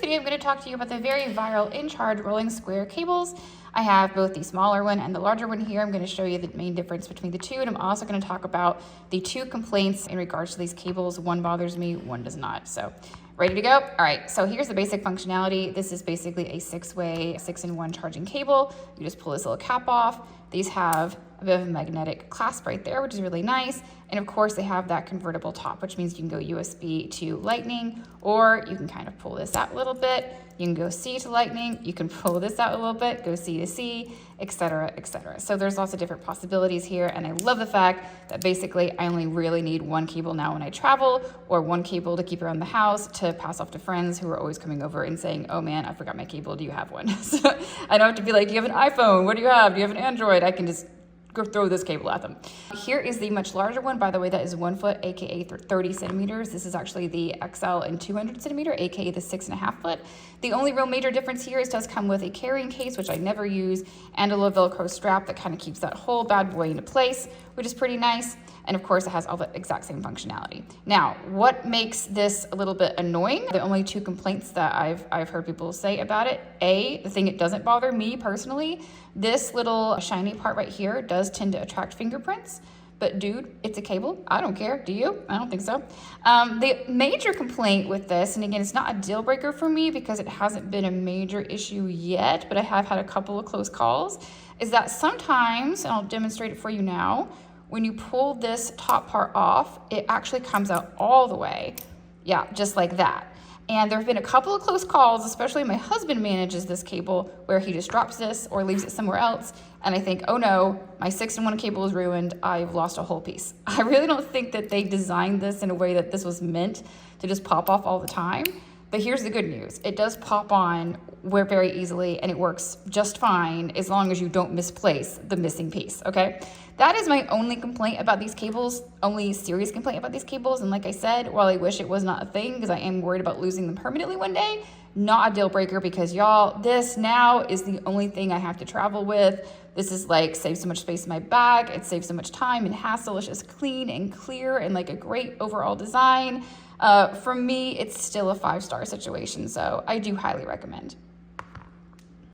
video, I'm going to talk to you about the very viral InCharge rolling square cables. I have both the smaller one and the larger one here. I'm going to show you the main difference between the two, and I'm also going to talk about the two complaints in regards to these cables. One bothers me, one does not. So ready to go? All right, so here's the basic functionality. This is basically a 6-way, 6-in-1 charging cable. You just pull this little cap off. These have a bit of a magnetic clasp right there, which is really nice. And of course they have that convertible top, which means you can go USB to Lightning, or you can kind of pull this out a little bit. You can go C to Lightning, you can pull this out a little bit, go C to C, etc., etc. So there's lots of different possibilities here, and I love the fact that basically I only really need one cable now when I travel, or one cable to keep around the house to pass off to friends who are always coming over and saying, oh man, I forgot my cable, do you have one? So I don't have to be like, do you have an iPhone? What do you have? Do you have an Android? I can just go throw this cable at them. Here is the much larger one. By the way, that is 1 foot, aka 30 centimeters. This is actually the XL and 200 centimeter, aka the 6.5 foot. The only real major difference here is it does come with a carrying case, which I never use, and a little Velcro strap that kind of keeps that whole bad boy into place, which is pretty nice. And of course, it has all the exact same functionality. Now, what makes this a little bit annoying? The only two complaints that I've heard people say about it. A, the thing it doesn't bother me personally, this little shiny part right here does tend to attract fingerprints. But dude, it's a cable. I don't care. Do you? I don't think so. The major complaint with this, and again, it's not a deal breaker for me because it hasn't been a major issue yet, but I have had a couple of close calls, is that sometimes, and I'll demonstrate it for you now, when you pull this top part off, it actually comes out all the way. Yeah, just like that. And there have been a couple of close calls, especially my husband manages this cable, where he just drops this or leaves it somewhere else. And I think, oh no, my 6-in-1 cable is ruined. I've lost a whole piece. I really don't think that they designed this in a way that this was meant to just pop off all the time. But here's the good news. It does pop on very easily, and it works just fine as long as you don't misplace the missing piece, okay? That is my only complaint about these cables, only serious complaint about these cables. And like I said, while I wish it was not a thing because I am worried about losing them permanently one day, not a deal breaker because y'all, this now is the only thing I have to travel with. This is like, saves so much space in my bag. It saves so much time and hassle. It's just clean and clear and like a great overall design. For me, it's still a 5-star situation, so I do highly recommend.